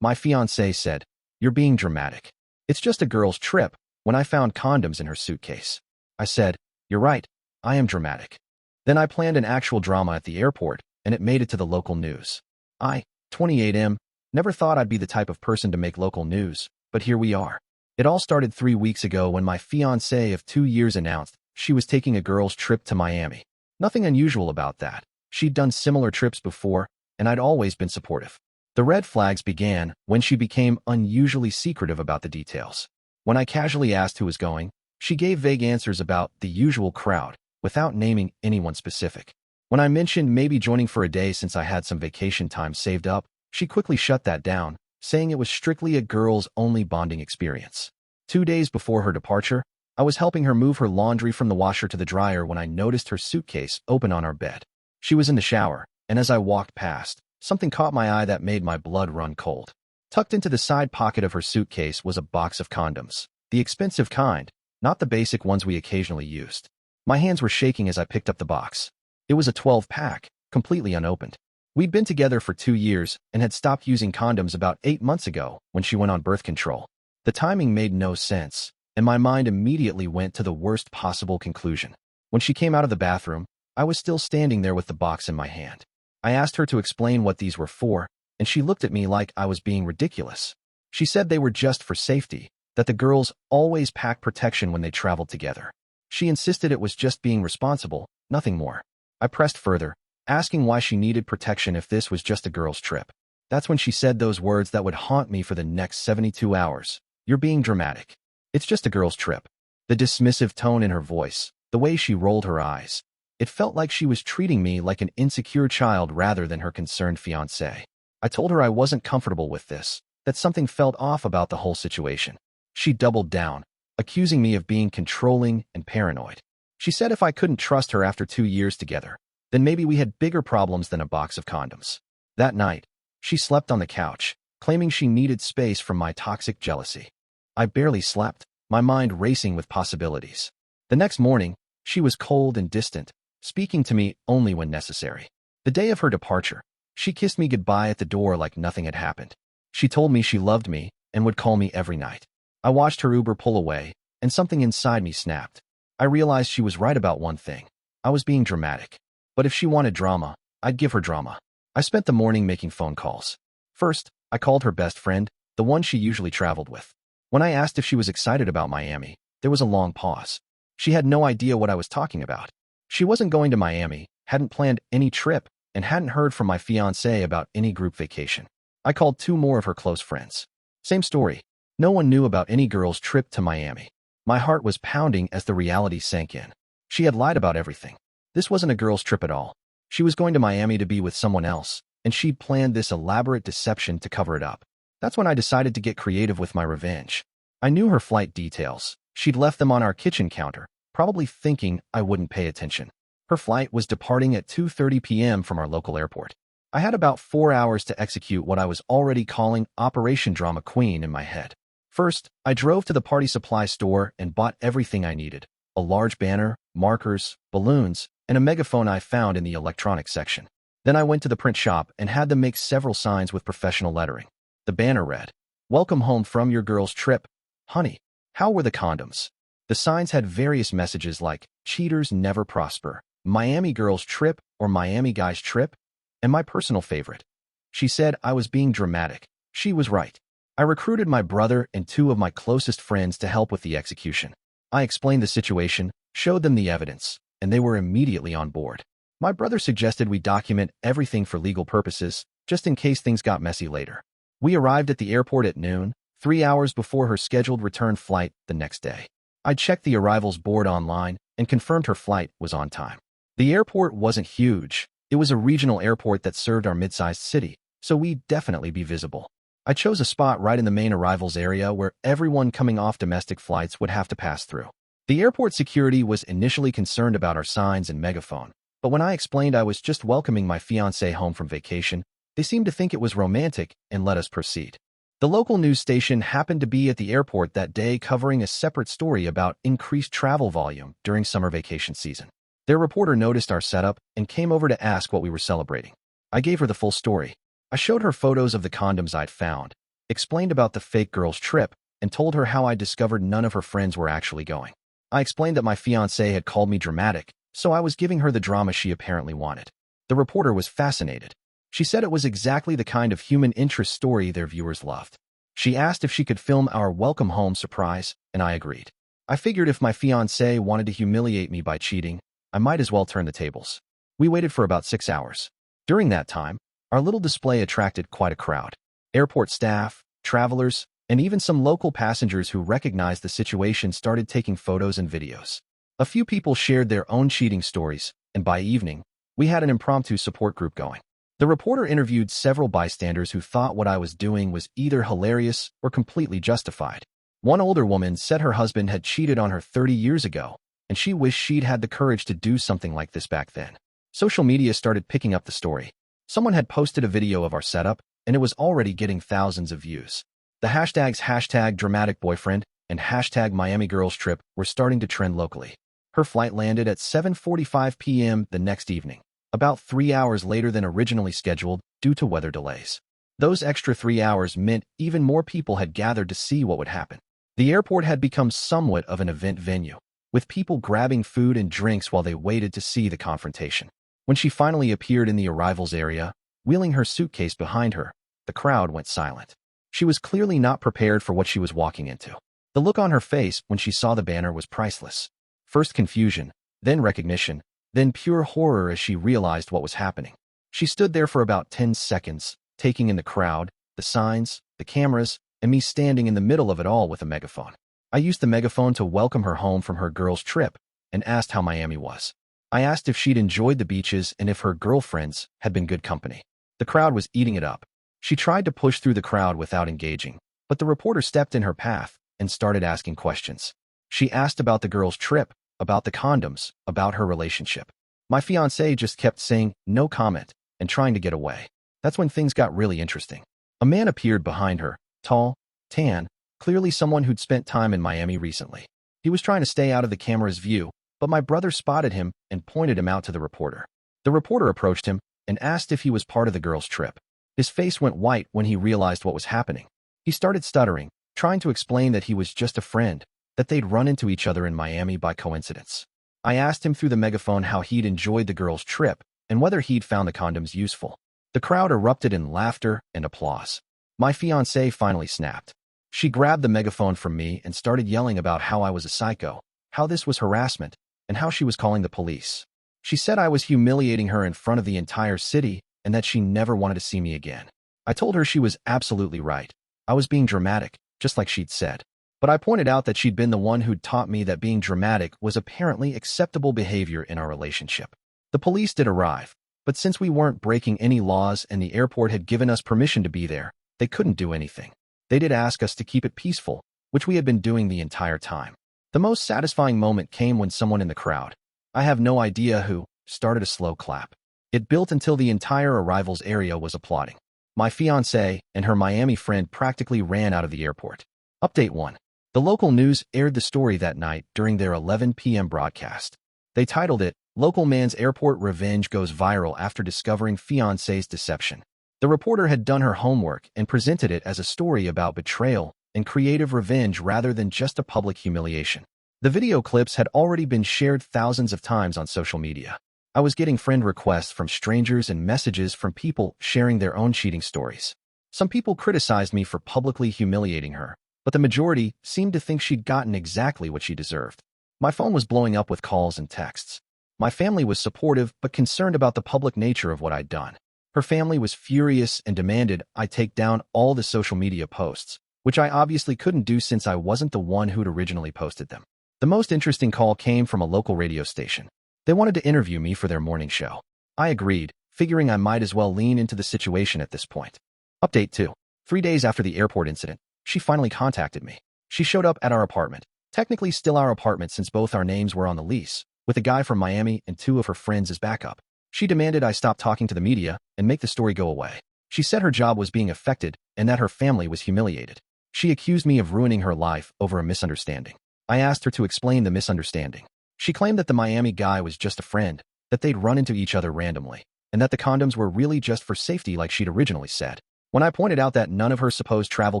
My fiancé said, "You're being dramatic. It's just a girl's trip," when I found condoms in her suitcase. I said, "You're right, I am dramatic." Then I planned an actual drama at the airport, and it made it to the local news. I, 28M, never thought I'd be the type of person to make local news, but here we are. It all started 3 weeks ago when my fiancé of 2 years announced she was taking a girl's trip to Miami. Nothing unusual about that. She'd done similar trips before, and I'd always been supportive. The red flags began when she became unusually secretive about the details. When I casually asked who was going, she gave vague answers about the usual crowd, without naming anyone specific. When I mentioned maybe joining for a day since I had some vacation time saved up, she quickly shut that down, saying it was strictly a girls-only bonding experience. 2 days before her departure, I was helping her move her laundry from the washer to the dryer when I noticed her suitcase open on our bed. She was in the shower, and as I walked past, something caught my eye that made my blood run cold. Tucked into the side pocket of her suitcase was a box of condoms, the expensive kind, not the basic ones we occasionally used. My hands were shaking as I picked up the box. It was a 12-pack, completely unopened. We'd been together for 2 years and had stopped using condoms about 8 months ago when she went on birth control. The timing made no sense, and my mind immediately went to the worst possible conclusion. When she came out of the bathroom, I was still standing there with the box in my hand. I asked her to explain what these were for, and she looked at me like I was being ridiculous. She said they were just for safety, that the girls always pack protection when they traveled together. She insisted it was just being responsible, nothing more. I pressed further, asking why she needed protection if this was just a girl's trip. That's when she said those words that would haunt me for the next 72 hours. "You're being dramatic. It's just a girl's trip." The dismissive tone in her voice, the way she rolled her eyes. It felt like she was treating me like an insecure child rather than her concerned fiancé. I told her I wasn't comfortable with this, that something felt off about the whole situation. She doubled down, accusing me of being controlling and paranoid. She said if I couldn't trust her after 2 years together, then maybe we had bigger problems than a box of condoms. That night, she slept on the couch, claiming she needed space from my toxic jealousy. I barely slept, my mind racing with possibilities. The next morning, she was cold and distant, speaking to me only when necessary. The day of her departure, she kissed me goodbye at the door like nothing had happened. She told me she loved me and would call me every night. I watched her Uber pull away, and something inside me snapped. I realized she was right about one thing. I was being dramatic. But if she wanted drama, I'd give her drama. I spent the morning making phone calls. First, I called her best friend, the one she usually traveled with. When I asked if she was excited about Miami, there was a long pause. She had no idea what I was talking about. She wasn't going to Miami, hadn't planned any trip, and hadn't heard from my fiancé about any group vacation. I called 2 more of her close friends. Same story. No one knew about any girl's trip to Miami. My heart was pounding as the reality sank in. She had lied about everything. This wasn't a girl's trip at all. She was going to Miami to be with someone else, and she'd planned this elaborate deception to cover it up. That's when I decided to get creative with my revenge. I knew her flight details. She'd left them on our kitchen counter, probably thinking I wouldn't pay attention. Her flight was departing at 2:30 p.m. from our local airport. I had about 4 hours to execute what I was already calling Operation Drama Queen in my head. First, I drove to the party supply store and bought everything I needed: a large banner, markers, balloons, and a megaphone I found in the electronics section. Then I went to the print shop and had them make several signs with professional lettering. The banner read, "Welcome home from your girl's trip. Honey, how were the condoms?" The signs had various messages like, "Cheaters never prosper," "Miami girl's trip," or "Miami guy's trip," and my personal favorite. She said I was being dramatic. She was right. I recruited my brother and 2 of my closest friends to help with the execution. I explained the situation, showed them the evidence, and they were immediately on board. My brother suggested we document everything for legal purposes, just in case things got messy later. We arrived at the airport at noon, 3 hours before her scheduled return flight the next day. I checked the arrivals board online and confirmed her flight was on time. The airport wasn't huge. It was a regional airport that served our mid-sized city, so we'd definitely be visible. I chose a spot right in the main arrivals area where everyone coming off domestic flights would have to pass through. The airport security was initially concerned about our signs and megaphone, but when I explained I was just welcoming my fiancé home from vacation, they seemed to think it was romantic and let us proceed. The local news station happened to be at the airport that day covering a separate story about increased travel volume during summer vacation season. Their reporter noticed our setup and came over to ask what we were celebrating. I gave her the full story. I showed her photos of the condoms I'd found, explained about the fake girl's trip, and told her how I discovered none of her friends were actually going. I explained that my fiancé had called me dramatic, so I was giving her the drama she apparently wanted. The reporter was fascinated. She said it was exactly the kind of human interest story their viewers loved. She asked if she could film our welcome home surprise, and I agreed. I figured if my fiancé wanted to humiliate me by cheating, I might as well turn the tables. We waited for about 6 hours. During that time, our little display attracted quite a crowd. Airport staff, travelers, and even some local passengers who recognized the situation started taking photos and videos. A few people shared their own cheating stories, and by evening, we had an impromptu support group going. The reporter interviewed several bystanders who thought what I was doing was either hilarious or completely justified. One older woman said her husband had cheated on her 30 years ago, and she wished she'd had the courage to do something like this back then. Social media started picking up the story. Someone had posted a video of our setup, and it was already getting thousands of views. The hashtags #dramaticboyfriend and #MiamiGirlsTrip were starting to trend locally. Her flight landed at 7:45 p.m. the next evening, about 3 hours later than originally scheduled due to weather delays. Those extra 3 hours meant even more people had gathered to see what would happen. The airport had become somewhat of an event venue, with people grabbing food and drinks while they waited to see the confrontation. When she finally appeared in the arrivals area, wheeling her suitcase behind her, the crowd went silent. She was clearly not prepared for what she was walking into. The look on her face when she saw the banner was priceless. First confusion, then recognition, then pure horror as she realized what was happening. She stood there for about 10 seconds, taking in the crowd, the signs, the cameras, and me standing in the middle of it all with a megaphone. I used the megaphone to welcome her home from her girl's trip and asked how Miami was. I asked if she'd enjoyed the beaches and if her girlfriends had been good company. The crowd was eating it up. She tried to push through the crowd without engaging, but the reporter stepped in her path and started asking questions. She asked about the girl's trip, about the condoms, about her relationship. My fiancé just kept saying no comment and trying to get away. That's when things got really interesting. A man appeared behind her, tall, tan, clearly someone who'd spent time in Miami recently. He was trying to stay out of the camera's view, but my brother spotted him and pointed him out to the reporter. The reporter approached him and asked if he was part of the girl's trip. His face went white when he realized what was happening. He started stuttering, trying to explain that he was just a friend, that they'd run into each other in Miami by coincidence. I asked him through the megaphone how he'd enjoyed the girl's trip and whether he'd found the condoms useful. The crowd erupted in laughter and applause. My fiancée finally snapped. She grabbed the megaphone from me and started yelling about how I was a psycho, how this was harassment, and how she was calling the police. She said I was humiliating her in front of the entire city and that she never wanted to see me again. I told her she was absolutely right. I was being dramatic, just like she'd said. But I pointed out that she'd been the one who'd taught me that being dramatic was apparently acceptable behavior in our relationship. The police did arrive, but since we weren't breaking any laws and the airport had given us permission to be there, they couldn't do anything. They did ask us to keep it peaceful, which we had been doing the entire time. The most satisfying moment came when someone in the crowd, I have no idea who, started a slow clap. It built until the entire arrivals area was applauding. My fiancée and her Miami friend practically ran out of the airport. Update 1. The local news aired the story that night during their 11 p.m. broadcast. They titled it, "Local Man's Airport Revenge Goes Viral After Discovering Fiancé's Deception." The reporter had done her homework and presented it as a story about betrayal and creative revenge rather than just a public humiliation. The video clips had already been shared thousands of times on social media. I was getting friend requests from strangers and messages from people sharing their own cheating stories. Some people criticized me for publicly humiliating her, but the majority seemed to think she'd gotten exactly what she deserved. My phone was blowing up with calls and texts. My family was supportive but concerned about the public nature of what I'd done. Her family was furious and demanded I take down all the social media posts, which I obviously couldn't do since I wasn't the one who'd originally posted them. The most interesting call came from a local radio station. They wanted to interview me for their morning show. I agreed, figuring I might as well lean into the situation at this point. Update 2. 3 days after the airport incident, she finally contacted me. She showed up at our apartment, technically still our apartment since both our names were on the lease, with a guy from Miami and 2 of her friends as backup. She demanded I stop talking to the media and make the story go away. She said her job was being affected and that her family was humiliated. She accused me of ruining her life over a misunderstanding. I asked her to explain the misunderstanding. She claimed that the Miami guy was just a friend, that they'd run into each other randomly, and that the condoms were really just for safety like she'd originally said. When I pointed out that none of her supposed travel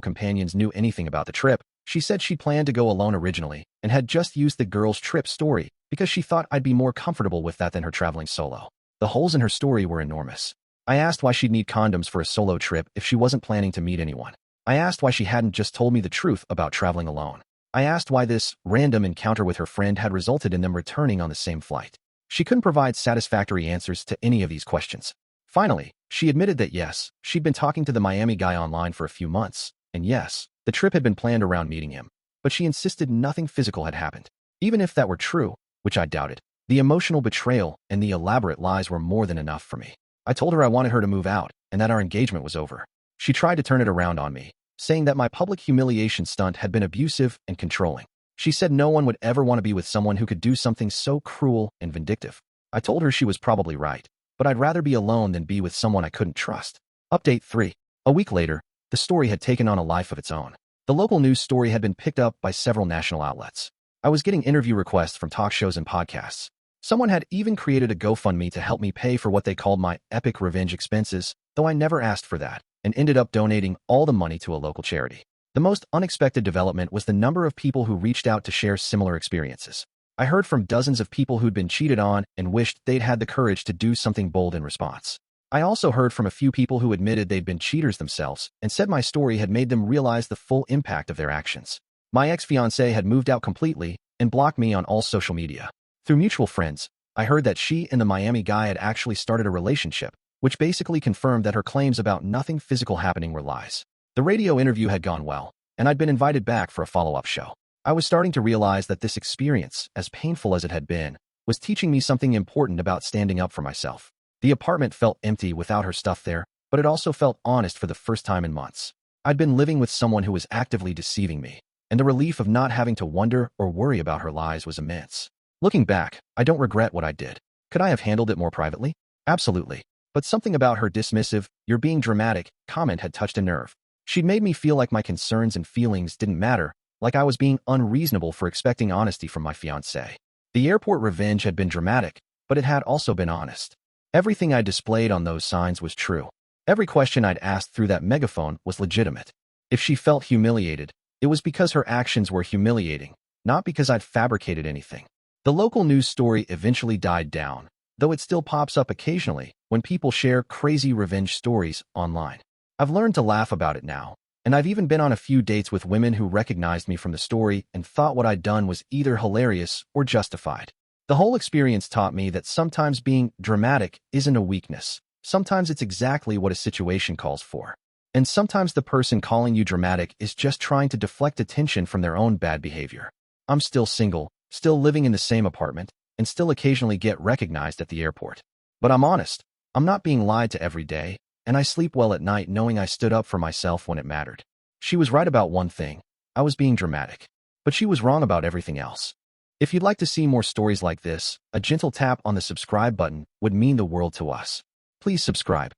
companions knew anything about the trip, she said she planned to go alone originally and had just used the girl's trip story because she thought I'd be more comfortable with that than her traveling solo. The holes in her story were enormous. I asked why she'd need condoms for a solo trip if she wasn't planning to meet anyone. I asked why she hadn't just told me the truth about traveling alone. I asked why this random encounter with her friend had resulted in them returning on the same flight. She couldn't provide satisfactory answers to any of these questions. Finally, she admitted that yes, she'd been talking to the Miami guy online for a few months, and yes, the trip had been planned around meeting him, but she insisted nothing physical had happened. Even if that were true, which I doubted, the emotional betrayal and the elaborate lies were more than enough for me. I told her I wanted her to move out and that our engagement was over. She tried to turn it around on me, saying that my public humiliation stunt had been abusive and controlling. She said no one would ever want to be with someone who could do something so cruel and vindictive. I told her she was probably right, but I'd rather be alone than be with someone I couldn't trust. Update 3. A week later, the story had taken on a life of its own. The local news story had been picked up by several national outlets. I was getting interview requests from talk shows and podcasts. Someone had even created a GoFundMe to help me pay for what they called my epic revenge expenses, though I never asked for that, and ended up donating all the money to a local charity. The most unexpected development was the number of people who reached out to share similar experiences. I heard from dozens of people who'd been cheated on and wished they'd had the courage to do something bold in response. I also heard from a few people who admitted they'd been cheaters themselves and said my story had made them realize the full impact of their actions. My ex-fiancée had moved out completely and blocked me on all social media. Through mutual friends, I heard that she and the Miami guy had actually started a relationship, which basically confirmed that her claims about nothing physical happening were lies. The radio interview had gone well, and I'd been invited back for a follow-up show. I was starting to realize that this experience, as painful as it had been, was teaching me something important about standing up for myself. The apartment felt empty without her stuff there, but it also felt honest for the first time in months. I'd been living with someone who was actively deceiving me, and the relief of not having to wonder or worry about her lies was immense. Looking back, I don't regret what I did. Could I have handled it more privately? Absolutely. But something about her dismissive, "You're being dramatic," comment had touched a nerve. She'd made me feel like my concerns and feelings didn't matter, like I was being unreasonable for expecting honesty from my fiancé. The airport revenge had been dramatic, but it had also been honest. Everything I displayed on those signs was true. Every question I'd asked through that megaphone was legitimate. If she felt humiliated, it was because her actions were humiliating, not because I'd fabricated anything. The local news story eventually died down, though it still pops up occasionally when people share crazy revenge stories online. I've learned to laugh about it now, and I've even been on a few dates with women who recognized me from the story and thought what I'd done was either hilarious or justified. The whole experience taught me that sometimes being dramatic isn't a weakness. Sometimes it's exactly what a situation calls for. And sometimes the person calling you dramatic is just trying to deflect attention from their own bad behavior. I'm still single, still living in the same apartment, and still occasionally get recognized at the airport. But I'm honest. I'm not being lied to every day, and I sleep well at night knowing I stood up for myself when it mattered. She was right about one thing. I was being dramatic. But she was wrong about everything else. If you'd like to see more stories like this, a gentle tap on the subscribe button would mean the world to us. Please subscribe.